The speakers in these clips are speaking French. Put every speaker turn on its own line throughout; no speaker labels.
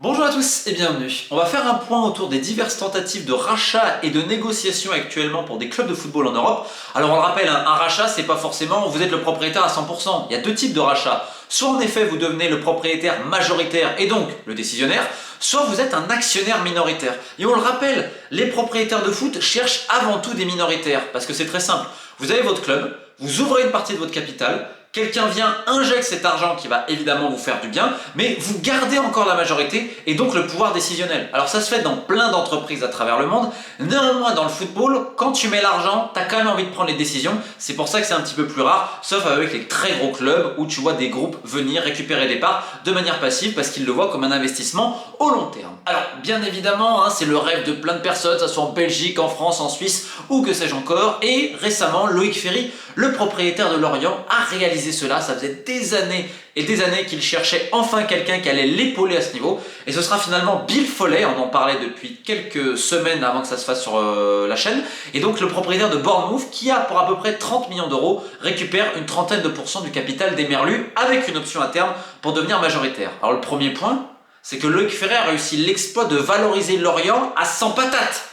Bonjour à tous et bienvenue. On va faire un point autour des diverses tentatives de rachat et de négociation actuellement pour des clubs de football en Europe. Alors on le rappelle, un rachat c'est pas forcément vous êtes le propriétaire à 100%. Il y a deux types de rachats. Soit en effet vous devenez le propriétaire majoritaire et donc le décisionnaire, soit vous êtes un actionnaire minoritaire. Et on le rappelle, les propriétaires de foot cherchent avant tout des minoritaires parce que c'est très simple. Vous avez votre club, vous ouvrez une partie de votre capital, quelqu'un vient, injecte cet argent qui va évidemment vous faire du bien, mais vous gardez encore la majorité et donc le pouvoir décisionnel. Alors ça se fait dans plein d'entreprises à travers le monde. Néanmoins, dans le football, quand tu mets l'argent, tu as quand même envie de prendre les décisions. C'est pour ça que c'est un petit peu plus rare, sauf avec les très gros clubs où tu vois des groupes venir récupérer des parts de manière passive parce qu'ils le voient comme un investissement au long terme. Alors bien évidemment, c'est le rêve de plein de personnes, que ce soit en Belgique, en France, en Suisse ou que sais-je encore. Et récemment, Loïc Ferry, le propriétaire de Lorient, a réalisé cela. Ça faisait des années et des années qu'il cherchait enfin quelqu'un qui allait l'épauler à ce niveau. Et ce sera finalement Bill Foley, on en parlait depuis quelques semaines avant que ça se fasse sur la chaîne. Et donc le propriétaire de Bournemouth, qui a pour à peu près 30 millions d'euros, récupère une trentaine de pourcents du capital des Merlus avec une option à terme pour devenir majoritaire. Alors le premier point, c'est que Loïc Ferré a réussi l'exploit de valoriser Lorient à 100 patates.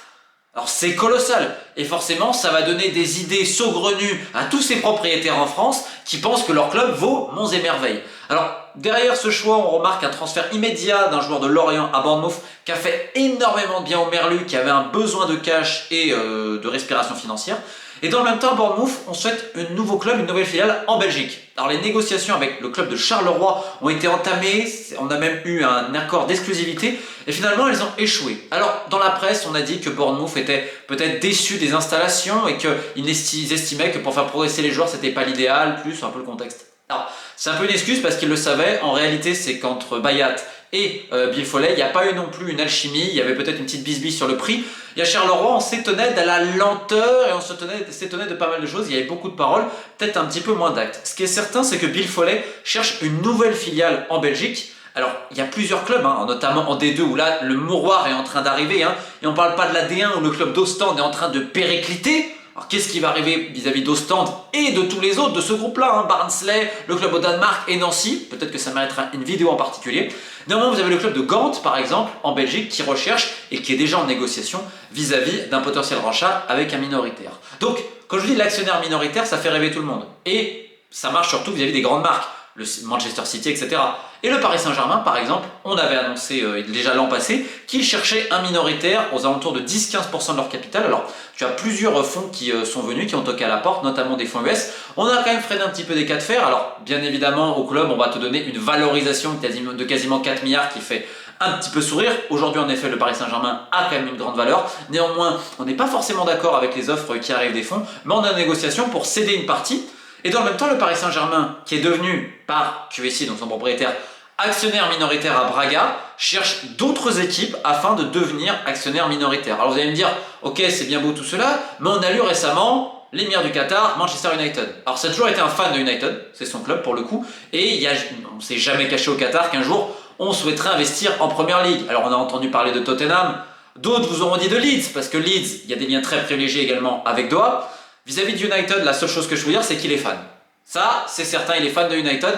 Alors c'est colossal et forcément ça va donner des idées saugrenues à tous ces propriétaires en France qui pensent que leur club vaut monts et merveilles. Alors derrière ce choix on remarque un transfert immédiat d'un joueur de Lorient à Bournemouth qui a fait énormément de bien au Merlu, qui avait un besoin de cash et de respiration financière. Et dans le même temps, à Bournemouth, on souhaite un nouveau club, une nouvelle filiale en Belgique. Alors les négociations avec le club de Charleroi ont été entamées, on a même eu un accord d'exclusivité, et finalement elles ont échoué. Alors dans la presse, on a dit que Bournemouth était peut-être déçu des installations et qu'ils estimaient que pour faire progresser les joueurs, c'était pas l'idéal, plus un peu le contexte. Alors c'est un peu une excuse parce qu'ils le savaient, en réalité c'est qu'entre Bayat et Bill Foley, il n'y a pas eu non plus une alchimie, il y avait peut-être une petite bisbille sur le prix. Et à Charleroi, on s'étonnait de la lenteur et on s'étonnait de pas mal de choses, il y avait beaucoup de paroles, peut-être un petit peu moins d'actes. Ce qui est certain, c'est que Bill Foley cherche une nouvelle filiale en Belgique. Alors, il y a plusieurs clubs, notamment en D2 où là, le mouroir est en train d'arriver, et on parle pas de la D1 où le club d'Ostende est en train de péricliter. Alors qu'est-ce qui va arriver vis-à-vis d'Ostende et de tous les autres de ce groupe-là, Barnsley, le club au Danemark et Nancy, peut-être que ça méritera une vidéo en particulier. Néanmoins, vous avez le club de Gand, par exemple, en Belgique, qui recherche et qui est déjà en négociation vis-à-vis d'un potentiel rachat avec un minoritaire. Donc, quand je dis l'actionnaire minoritaire, ça fait rêver tout le monde. Et ça marche surtout vis-à-vis des grandes marques, le Manchester City, etc. Et le Paris Saint-Germain, par exemple, on avait annoncé déjà l'an passé qu'ils cherchaient un minoritaire aux alentours de 10-15% de leur capital. Alors, tu as plusieurs fonds qui sont venus, qui ont toqué à la porte, notamment des fonds US. On a quand même freiné un petit peu des cas de fer. Alors, bien évidemment, au club, on va te donner une valorisation de quasiment 4 milliards qui fait un petit peu sourire. Aujourd'hui, en effet, le Paris Saint-Germain a quand même une grande valeur. Néanmoins, on n'est pas forcément d'accord avec les offres qui arrivent des fonds, mais on a une négociation pour céder une partie. Et dans le même temps, le Paris Saint-Germain, qui est devenu, par QSI, donc son propriétaire, actionnaire minoritaire à Braga, cherche d'autres équipes afin de devenir actionnaire minoritaire. Alors vous allez me dire, ok, c'est bien beau tout cela, mais on a lu récemment l'émir du Qatar, Manchester United. Alors ça a toujours été un fan de United, c'est son club pour le coup, et on ne s'est jamais caché au Qatar qu'un jour, on souhaiterait investir en Première Ligue. Alors on a entendu parler de Tottenham, d'autres vous auront dit de Leeds, parce que Leeds, il y a des liens très privilégiés également avec Doha. Vis-à-vis de United, la seule chose que je peux dire, c'est qu'il est fan. Ça, c'est certain, il est fan de United.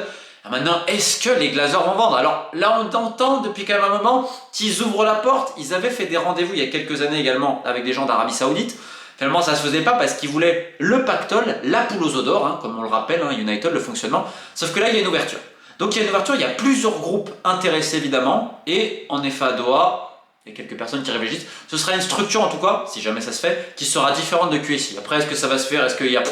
Maintenant, est-ce que les Glazers vont vendre? Alors là, on entend depuis quand même un moment qu'ils ouvrent la porte. Ils avaient fait des rendez-vous il y a quelques années également avec des gens d'Arabie Saoudite. Finalement, ça ne se faisait pas parce qu'ils voulaient le pactole, la poule aux œufs d'or, comme on le rappelle, United, le fonctionnement. Sauf que là, il y a une ouverture. Donc il y a une ouverture, il y a plusieurs groupes intéressés évidemment. Et en effet, à Doha, il y a quelques personnes qui réfléchissent. Ce sera une structure en tout cas, si jamais ça se fait, qui sera différente de QSI. Après, est-ce que ça va se faire? Est-ce qu'il y a...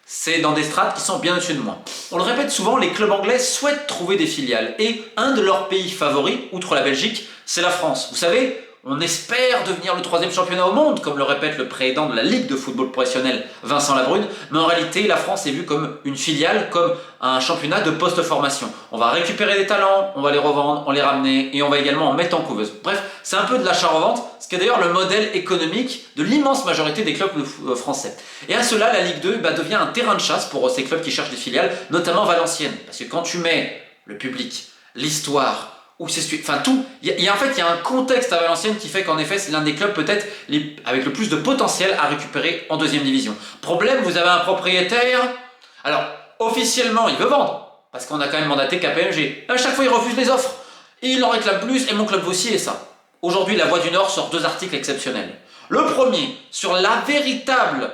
C'est dans des strates qui sont bien au-dessus de moi. On le répète souvent, les clubs anglais souhaitent trouver des filiales. Et un de leurs pays favoris, outre la Belgique, c'est la France. Vous savez, on espère devenir le 3e championnat au monde, comme le répète le président de la Ligue de football professionnel, Vincent Labrune. Mais en réalité, la France est vue comme une filiale, comme un championnat de post-formation. On va récupérer des talents, on va les revendre, on les ramener et on va également en mettre en couveuse. Bref, c'est un peu de l'achat-revente, ce qui est d'ailleurs le modèle économique de l'immense majorité des clubs français. Et à cela, la Ligue 2 devient un terrain de chasse pour ces clubs qui cherchent des filiales, notamment Valenciennes. Parce que quand tu mets le public, l'histoire, ou c'est enfin tout, en fait il y a un contexte à Valenciennes qui fait qu'en effet c'est l'un des clubs peut-être avec le plus de potentiel à récupérer en 2e division. Problème, vous avez un propriétaire, alors officiellement il veut vendre, parce qu'on a quand même mandaté KPMG, à chaque fois il refuse les offres. Et il en réclame plus, et mon club aussi est ça. Aujourd'hui, La Voix du Nord sort 2 articles exceptionnels. Le premier, sur la véritable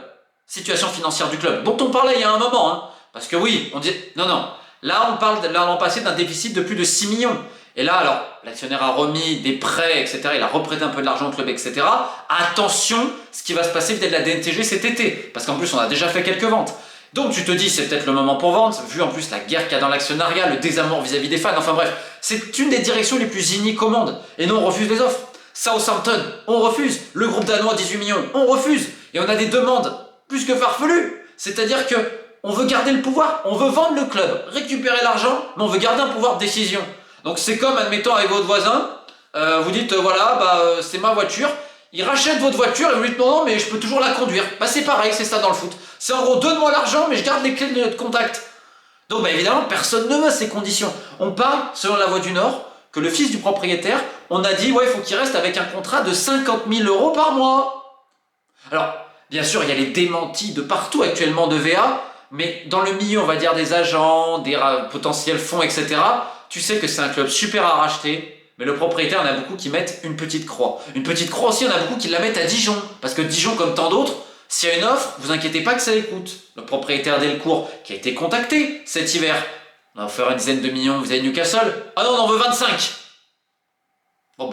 situation financière du club, dont on parlait il y a un moment. Hein, parce que oui, on dit... Non, non. Là, on parle l'an passé d'un déficit de plus de 6 millions. Et là, alors, l'actionnaire a remis des prêts, etc. Il a reprêté un peu de l'argent au club, etc. Attention, ce qui va se passer peut-être la DNTG cet été. Parce qu'en plus, on a déjà fait quelques ventes. Donc tu te dis, c'est peut-être le moment pour vendre, vu en plus la guerre qu'il y a dans l'actionnariat, le désamour vis-à-vis des fans. Enfin bref, c'est une des directions les plus iniques au monde. Et nous, on refuse les offres. Southampton, on refuse. Le groupe danois, 18 millions, on refuse. Et on a des demandes plus que farfelues. C'est-à-dire que on veut garder le pouvoir, on veut vendre le club, récupérer l'argent, mais on veut garder un pouvoir de décision. Donc c'est comme, admettons, avec votre voisin, vous dites, voilà, c'est ma voiture, il rachète votre voiture et vous lui dites, non, mais je peux toujours la conduire. Bah c'est pareil, c'est ça dans le foot. C'est en gros, donne-moi l'argent, mais je garde les clés de contact. Donc évidemment, personne ne veut ces conditions. On parle, selon La Voix du Nord, que le fils du propriétaire, on a dit, ouais, il faut qu'il reste avec un contrat de 50 000 € par mois. Alors, bien sûr, il y a les démentis de partout actuellement de VA, mais dans le milieu, on va dire, des agents, des potentiels fonds, etc., tu sais que c'est un club super à racheter, mais le propriétaire, il y en a beaucoup qui mettent une petite croix. Une petite croix aussi, il y en a beaucoup qui la mettent à Dijon, parce que Dijon, comme tant d'autres, s'il y a une offre, vous inquiétez pas que ça écoute. Le propriétaire Delcourt, qui a été contacté cet hiver, on va faire une dizaine de millions, vous avez Newcastle. Ah non, on en veut 25. Bon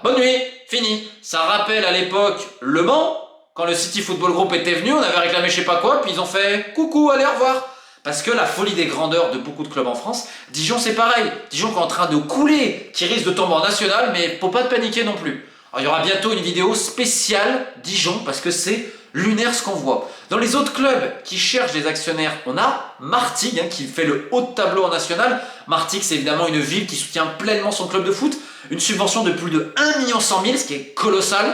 bonne nuit, fini. Ça rappelle à l'époque Le Mans, quand le City Football Group était venu, on avait réclamé je sais pas quoi, puis ils ont fait coucou, allez, au revoir. Parce que la folie des grandeurs de beaucoup de clubs en France, Dijon c'est pareil. Dijon qui est en train de couler, qui risque de tomber en national, mais faut pas de paniquer non plus. Alors il y aura bientôt une vidéo spéciale Dijon, parce que c'est lunaire ce qu'on voit. Dans les autres clubs qui cherchent des actionnaires, on a Martigues qui fait le haut de tableau en national. Martigues, c'est évidemment une ville qui soutient pleinement son club de foot. Une subvention de plus de 1 100 000 000, ce qui est colossal.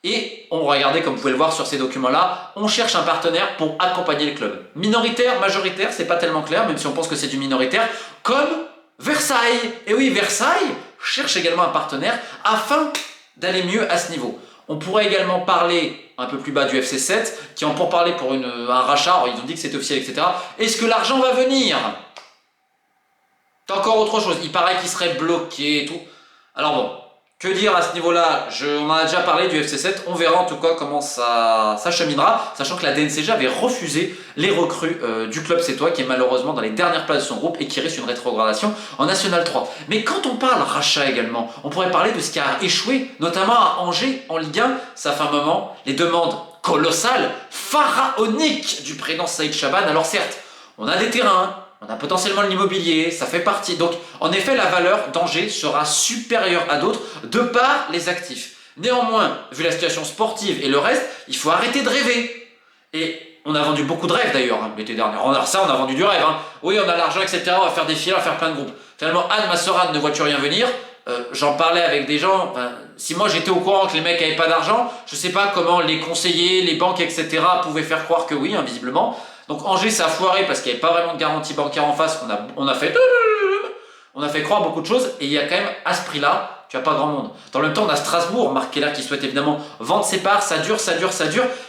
Et on regardait, comme vous pouvez le voir sur ces documents-là, on cherche un partenaire pour accompagner le club. Minoritaire, majoritaire, c'est pas tellement clair, même si on pense que c'est du minoritaire, comme Versailles. Et oui, Versailles cherche également un partenaire afin d'aller mieux à ce niveau. On pourrait également parler un peu plus bas du FC 7, qui en pour parler pour un rachat, alors ils ont dit que c'était officiel, etc. Est-ce que l'argent va venir? C'est encore autre chose, il paraît qu'il serait bloqué et tout. Alors bon, que dire à ce niveau-là? On en a déjà parlé du FC 7, on verra en tout cas comment ça cheminera, sachant que la DNCG avait refusé les recrues du club sétois, qui est malheureusement dans les dernières places de son groupe et qui risque une rétrogradation en National 3. Mais quand on parle rachat également, on pourrait parler de ce qui a échoué, notamment à Angers en Ligue 1, ça fait un moment, les demandes colossales, pharaoniques du président Saïd Chaban. Alors certes, on a des terrains, on a potentiellement l'immobilier, ça fait partie. Donc, en effet, la valeur d'Angers sera supérieure à d'autres de par les actifs. Néanmoins, vu la situation sportive et le reste, il faut arrêter de rêver. Et on a vendu beaucoup de rêves d'ailleurs l'été dernier. On a vendu du rêve. Oui, on a l'argent, etc. On va faire des filles, on va faire plein de groupes. Finalement, Anne, ma sœur Anne, ne vois-tu rien venir. J'en parlais avec des gens. Si moi j'étais au courant que les mecs n'avaient pas d'argent, je ne sais pas comment les conseillers, les banques, etc. pouvaient faire croire que oui, visiblement. Donc Angers ça a foiré parce qu'il n'y avait pas vraiment de garantie bancaire en face, on a fait croire beaucoup de choses et il y a quand même à ce prix-là, tu n'as pas grand monde. Dans le même temps on a Strasbourg, Marc Keller qui souhaite évidemment vendre ses parts, ça dure.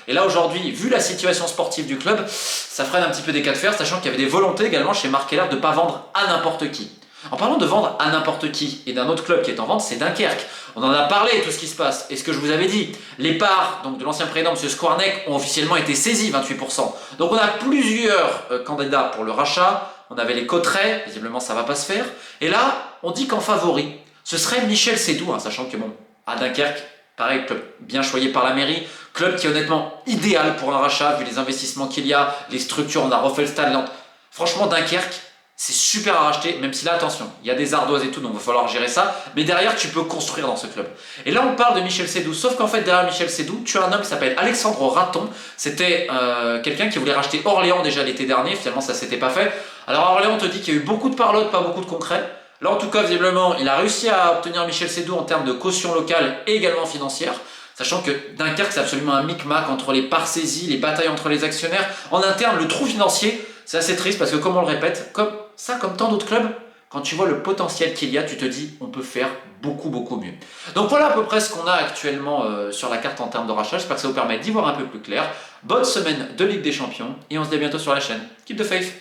Et là aujourd'hui, vu la situation sportive du club, ça freine un petit peu des cas de fer, sachant qu'il y avait des volontés également chez Marc Keller de ne pas vendre à n'importe qui. En parlant de vendre à n'importe qui et d'un autre club qui est en vente, c'est Dunkerque. On en a parlé, tout ce qui se passe. Et ce que je vous avais dit, les parts donc, de l'ancien président, M. Skwarnek, ont officiellement été saisies, 28%. Donc on a plusieurs candidats pour le rachat. On avait les Cotterets, visiblement ça ne va pas se faire. Et là, on dit qu'en favori, ce serait Michel Sédou, sachant que bon, à Dunkerque, pareil, club bien choyé par la mairie, club qui est honnêtement idéal pour un rachat, vu les investissements qu'il y a, les structures, on a refait le stade. Franchement, Dunkerque, c'est super à racheter, même si là, attention, il y a des ardoises et tout, donc il va falloir gérer ça. Mais derrière, tu peux construire dans ce club. Et là, on parle de Michel Sédou. Sauf qu'en fait, derrière Michel Sédou, tu as un homme qui s'appelle Alexandre Raton. C'était quelqu'un qui voulait racheter Orléans déjà l'été dernier. Finalement, ça s'était pas fait. Alors, à Orléans, on te dit qu'il y a eu beaucoup de parlotte, pas beaucoup de concret. Là, en tout cas, visiblement, il a réussi à obtenir Michel Sédou en termes de caution locale et également financière. Sachant que Dunkerque, c'est absolument un micmac entre les parts saisies, les batailles entre les actionnaires. En interne, le trou financier, c'est assez triste parce que, comme on le répète, comme tant d'autres clubs, quand tu vois le potentiel qu'il y a, tu te dis on peut faire beaucoup mieux. Donc voilà à peu près ce qu'on a actuellement sur la carte en termes de rachat. J'espère que ça vous permet d'y voir un peu plus clair. Bonne semaine de Ligue des Champions et on se dit à bientôt sur la chaîne. Keep the faith!